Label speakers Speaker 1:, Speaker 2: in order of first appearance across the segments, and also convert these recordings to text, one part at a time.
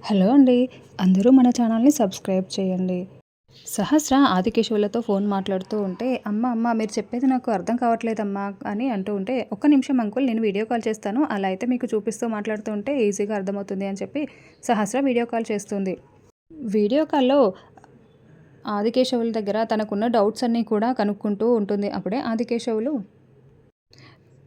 Speaker 1: Hello అండి. అందరూ మన ఛానల్‌ని సబ్స్క్రైబ్ చేయండి. సహస్ర ఆదికేశవులతో ఫోన్ మాట్లాడుతూ ఉంటే, అమ్మ మీరు చెప్పేది నాకు అర్థం కావట్లేదమ్మా" అని అంటూ ఉంటే, "ఒక్క నిమిషం అంకుల్ నేను వీడియో కాల్ చేస్తాను. అలా అయితే మీకు చూపిస్తూ మాట్లాడుతూ ఉంటే ఈజీగా అర్థమవుతుంది" అని చెప్పి సహస్ర వీడియో కాల్ చేస్తుంది. వీడియో కాల్‌లో ఆదికేశవుల దగ్గర తనకున్న డౌట్స్ అన్నీ కూడా కనుక్కుంటూ ఉంటుంది. అప్పుడే ఆదికేశవులు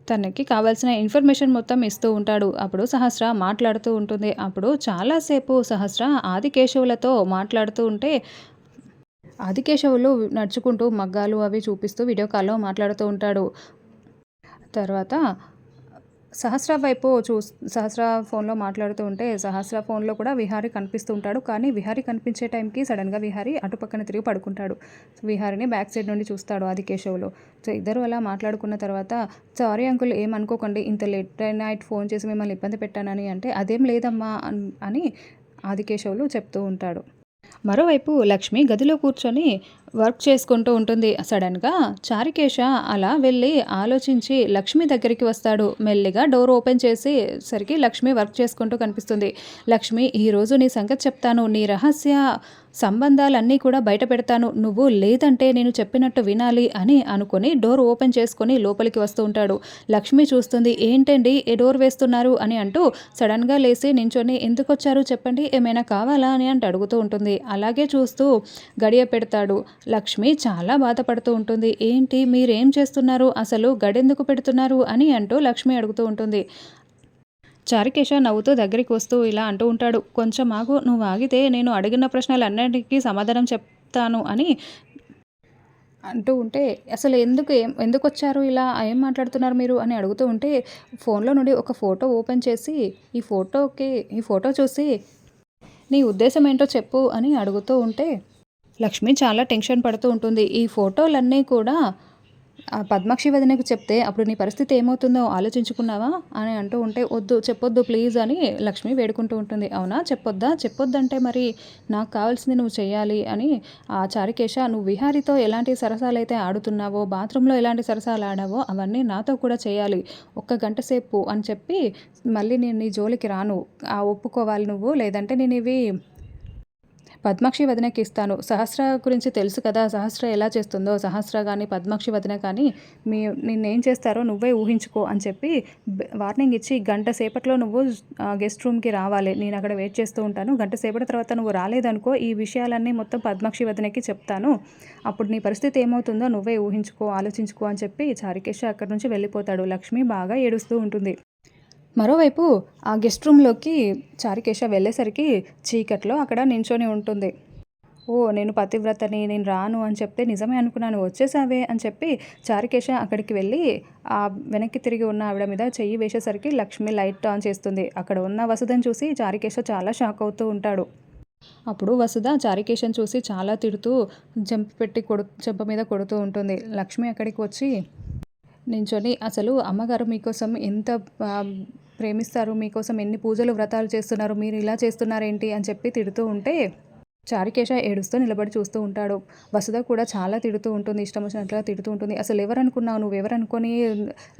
Speaker 1: తనకి కావాల్సిన ఇన్ఫర్మేషన్ మొత్తం ఇస్తూ ఉంటాడు. అప్పుడు సహస్ర మాట్లాడుతూ ఉంటుంది. అప్పుడు చాలా సేపు సహస్ర ఆదికేశవులతో మాట్లాడుతూ ఉంటే, ఆదికేశవులు నడుచుకుంటూ మగ్గాలు అవి చూపిస్తూ వీడియో కాల్‌లో మాట్లాడుతూ ఉంటాడు. తర్వాత సహస్ర ఫోన్‌లో మాట్లాడుతూ ఉంటే, సహస్ర ఫోన్‌లో కూడా విహారీ కనిపిస్తూ ఉంటాడు. కానీ విహారీ కనిపించే టైంకి సడెన్‌గా విహారీ అటు పక్కన తిరిగి పడుకుంటాడు. విహారీని బ్యాక్ సైడ్ నుండి చూస్తాడు ఆదికేశవులు. సో, ఇద్దరు అలా మాట్లాడుకున్న తర్వాత, "సారీ అంకుల్ ఏమనుకోకండి. ఇంత లేట్ నైట్ ఫోన్ చేసి మిమ్మల్ని ఇబ్బంది పెట్టానని" అంటే, "అదేం లేదమ్మా" అని ఆదికేశవులు చెప్తూ ఉంటాడు. మరోవైపు లక్ష్మి గదిలో కూర్చొని వర్క్ చేసుకుంటూ ఉంటుంది. సడన్‌గా చారుకేశ అలా వెళ్ళి ఆలోచించి లక్ష్మి దగ్గరికి వస్తాడు. మెల్లిగా డోర్ ఓపెన్ చేసేసరికి లక్ష్మి వర్క్ చేసుకుంటూ కనిపిస్తుంది. "లక్ష్మి ఈరోజు నీ సంగతి చెప్తాను. నీ రహస్య సంబంధాలన్నీ కూడా బయట పెడతాను. నువ్వు లేదంటే నేను చెప్పినట్టు వినాలి" అని అనుకుని డోర్ ఓపెన్ చేసుకొని లోపలికి వస్తూ ఉంటాడు. లక్ష్మి చూస్తుంది. "ఏంటండి ఏ డోర్ వేస్తున్నారు" అని అంటూ సడన్‌గా లేసి నించొని, "ఎందుకొచ్చారు చెప్పండి ఏమైనా కావాలా" అని అడుగుతూ ఉంటుంది. అలాగే చూస్తూ గడియ పెడతాడు. లక్ష్మి చాలా బాధపడుతూ ఉంటుంది. "ఏంటి మీరేం చేస్తున్నారు? అసలు గడెందుకు పెడుతున్నారు" అని అంటూ లక్ష్మి అడుగుతూ ఉంటుంది. చారుకేశ నవ్వుతూ దగ్గరికి వస్తూ ఇలా అంటూ ఉంటాడు. "కొంచెం ఆగు, నువ్వు ఆగితే నేను అడిగిన ప్రశ్నలన్నిటికీ సమాధానం చెప్తాను" అని అంటూ ఉంటే, "అసలు ఎందుకొచ్చారు ఇలా? ఏం మాట్లాడుతున్నారు మీరు" అని అడుగుతూ ఉంటే, ఫోన్‌లో నుండి ఒక ఫోటో ఓపెన్ చేసి, ఈ ఫోటో చూసి "నీ ఉద్దేశ్యం ఏంటో చెప్పు" అని అడుగుతూ ఉంటే, లక్ష్మి చాలా టెన్షన్ పడుతూ ఉంటుంది. ఈ ఫోటోలన్నీ కూడా పద్మాక్షి వదినకి చెప్తే అప్పుడు నీ పరిస్థితి ఏమవుతుందో ఆలోచించుకున్నావా? అని అంటూ ఉంటే, "వద్దు చెప్పొద్దు ప్లీజ్" అని లక్ష్మి వేడుకుంటూ ఉంటుంది. "అవునా చెప్పొద్దా? చెప్పొద్దంటే మరి నాకు కావాల్సింది నువ్వు చెయ్యాలి" అని చారుకేశ, "నువ్వు విహారీతో ఎలాంటి సరసాలైతే ఆడుతున్నావో, బాత్రూంలో ఎలాంటి సరసాలు ఆడావో అవన్నీ నాతో కూడా చేయాలి. ఒక్క గంట సేపు అని చెప్పి మళ్ళీ నేను నీ జోలికి రాను. ఒప్పుకోవాలి నువ్వు. లేదంటే నేనివి పద్మాక్షి వదినకి ఇస్తాను. సహస్ర గురించి తెలుసు కదా! సహస్ర ఎలా చేస్తుందో, సహస్ర గాని, పద్మాక్షి వదిన కానీ నిన్నేం చేస్తారో నువ్వే ఊహించుకో" అని చెప్పి వార్నింగ్ ఇచ్చి, "గంట సేపట్లో నువ్వు గెస్ట్ రూమ్‌కి రావాలి. నేను అక్కడ వెయిట్ చేస్తూ ఉంటాను. గంట సేపటి తర్వాత నువ్వు రాలేదనుకో ఈ విషయాలన్నీ మొత్తం పద్మాక్షి వదినకి చెప్తాను. అప్పుడు నీ పరిస్థితి ఏమవుతుందో నువ్వే ఊహించుకో, ఆలోచించుకో" అని చెప్పి చారుకేశ అక్కడి నుంచి వెళ్ళిపోతాడు. లక్ష్మి బాగా ఏడుస్తూ ఉంటుంది. మరోవైపు ఆ గెస్ట్ రూమ్‌లోకి చారుకేశ వెళ్ళేసరికి చీకట్లో అక్కడ నించొని ఉంటుంది. "ఓహ్! నేను పతివ్రతని, నేను రాను" అని చెప్తే, "నిజమే అనుకున్నాను వచ్చేసావే" అని చెప్పి చారుకేశ అక్కడికి వెళ్ళి వెనక్కి తిరిగి ఉన్న ఆవిడ మీద చెయ్యి వేసేసరికి లక్ష్మి లైట్ ఆన్ చేస్తుంది. అక్కడ ఉన్న వసుధని చూసి చారుకేశ చాలా షాక్ అవుతూ ఉంటాడు. అప్పుడు వసుధ చారుకేశని చూసి చాలా తిడుతూ చెంప మీద కొడుతూ ఉంటుంది. లక్ష్మి అక్కడికి వచ్చి నించొని, "అసలు అమ్మగారు మీకోసం ఎంత ప్రేమిస్తారు, మీకోసం ఎన్ని పూజలు, వ్రతాలు చేస్తున్నారు, మీరు ఇలా చేస్తున్నారేంటి" అని చెప్పి తిడుతూ ఉంటే, చారుకేశ ఏడుస్తూ నిలబడి చూస్తూ ఉంటాడు. వసుధ కూడా చాలా తిడుతూ ఉంటుంది. ఇష్టం వచ్చినట్లుగా తిడుతూ ఉంటుంది. "అసలు ఎవరనుకున్నావు? నువ్వెవరనుకోని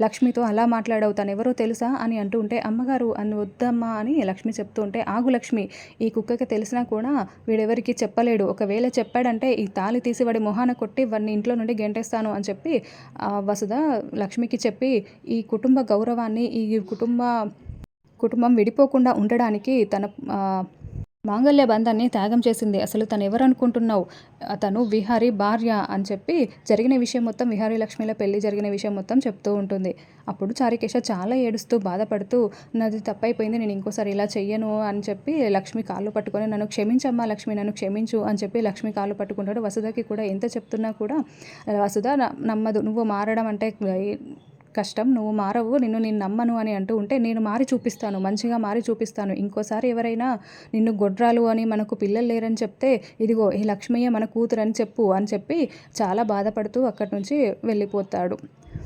Speaker 1: లక్ష్మితో అలా మాట్లాడావు? తనెవరో తెలుసా?" అని అంటూ ఉంటే, "అమ్మగారు అని వద్దమ్మా" అని లక్ష్మి చెప్తూ ఉంటే, "ఆగు లక్ష్మి, ఈ కుక్కకి తెలిసినా కూడా వీడెవరికీ చెప్పలేడు. ఒకవేళ చెప్పాడంటే ఈ తాళి తీసి వాడి మొహాన కొట్టి వాడిని ఇంట్లో నుండి గెంటేస్తాను" అని చెప్పి వసుధ లక్ష్మికి చెప్పి, ఈ కుటుంబ గౌరవాన్ని, ఈ కుటుంబం విడిపోకుండా ఉండడానికి తన మాంగళ్య బంధాన్ని త్యాగం చేసింది. "అసలు తనెవరనుకుంటున్నావు? తను విహారీ భార్య" అని చెప్పి జరిగిన విషయం మొత్తం, విహారీ లక్ష్మిల పెళ్లి జరిగిన విషయం మొత్తం చెప్తూ ఉంటుంది. అప్పుడు చారుకేశ చాలా ఏడుస్తూ బాధపడుతూ, "నాది తప్పైపోయింది. నేను ఇంకోసారి ఇలా చెయ్యను" అని చెప్పి లక్ష్మి కాళ్ళు పట్టుకొని, "నన్ను క్షమించమ్మా లక్ష్మి, నన్ను క్షమించు" అని చెప్పి లక్ష్మి కాళ్ళు పట్టుకుంటాడు. వసుధకి కూడా ఎంత చెప్తున్నా కూడా వసుధ నమ్మదు. "నువ్వు మారడం అంటే కష్టం. నువ్వు మారవు. నేను నమ్మను" అని అంటూ ఉంటే, "నేను మారి చూపిస్తాను. మంచిగా మారి చూపిస్తాను. ఇంకోసారి ఎవరైనా నిన్ను గొడ్రాలు అని, మనకు పిల్లలు లేరని చెప్తే, ఇదిగో ఈ లక్ష్మయ్య మన కూతురని చెప్పు" అని చెప్పి చాలా బాధపడుతూ అక్కడి నుంచి వెళ్ళిపోతాడు.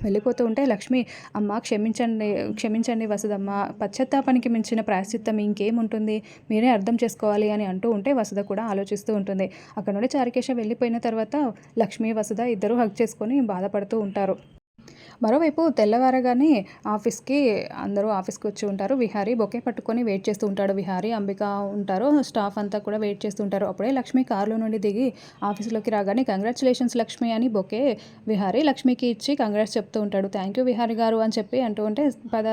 Speaker 1: వెళ్ళిపోతూ ఉంటే లక్ష్మి, "అమ్మ క్షమించండి, క్షమించండి వసుధమ్మ. పశ్చాత్తాపానికి మించిన ప్రాయశ్చిత్తం ఇంకేముంటుంది? మీరే అర్థం చేసుకోవాలి" అని అంటూ ఉంటే వసుధ కూడా ఆలోచిస్తూ ఉంటుంది. అక్కడ నుండి చారుకేశ వెళ్ళిపోయిన తర్వాత లక్ష్మి, వసుధ ఇద్దరూ హగ్ చేసుకొని బాధపడుతూ ఉంటారు. మరోవైపు తెల్లవారగానే ఆఫీస్‌కి అందరూ ఆఫీస్‌కి వచ్చి ఉంటారు. విహారీ బొకే పట్టుకొని వెయిట్ చేస్తూ ఉంటాడు. విహారీ, అంబిక ఉంటారు. స్టాఫ్ అంతా కూడా వెయిట్ చేస్తూ ఉంటారు. అప్పుడే లక్ష్మి కారులో నుండి దిగి ఆఫీస్‌లోకి రాగానే కంగ్రాచ్యులేషన్స్ లక్ష్మి అని బొకే విహారీ లక్ష్మికి ఇచ్చి కంగ్రాట్స్ చెప్తూ ఉంటాడు. థ్యాంక్ యూ విహారీ గారు అని చెప్పి అంటూ ఉంటే, పద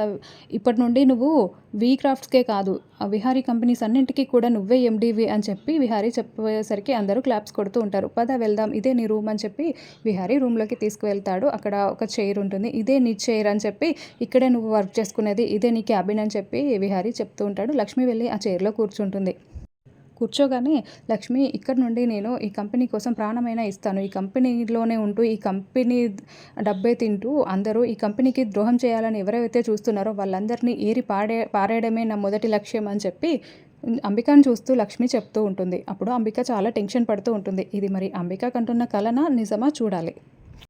Speaker 1: ఇప్పటి నుండి నువ్వు వి క్రాఫ్ట్స్‌కే కాదు ఆ విహారీ కంపెనీస్ అన్నింటికి కూడా నువ్వే ఎండీవి అని చెప్పి విహారీ చెప్పేసరికి అందరూ క్లాప్స్ కొడుతూ ఉంటారు. పద వెళ్దాం, ఇదే నీ రూమ్ అని చెప్పి విహారీ రూమ్‌లోకి తీసుకువెళ్తాడు. అక్కడ ఒక చైర్ ఉంటుంది. ఇదే నీ చైర్ అని చెప్పి, ఇక్కడే నువ్వు వర్క్ చేసుకునేది, ఇదే నీ క్యాబిన్ అని చెప్పి విహారీ చెప్తూ ఉంటాడు. లక్ష్మి వెళ్ళి ఆ చైర్‌లో కూర్చుంటుంది. కూర్చోగానే లక్ష్మి, ఇక్కడ నుండి నేను ఈ కంపెనీ కోసం ప్రాణమైనా ఇస్తాను. ఈ కంపెనీలోనే ఉంటూ ఈ కంపెనీ డబ్బే తింటూ అందరూ ఈ కంపెనీకి ద్రోహం చేయాలని ఎవరైతే చూస్తున్నారో వాళ్ళందరినీ ఏరి పారేయడమే నా మొదటి లక్ష్యం అని చెప్పి అంబికను చూస్తూ లక్ష్మి చెప్తూ ఉంటుంది. అప్పుడు అంబిక చాలా టెన్షన్ పడుతూ ఉంటుంది. ఇది మరి అంబిక కంటున్న కలనా నిజమా చూడాలి.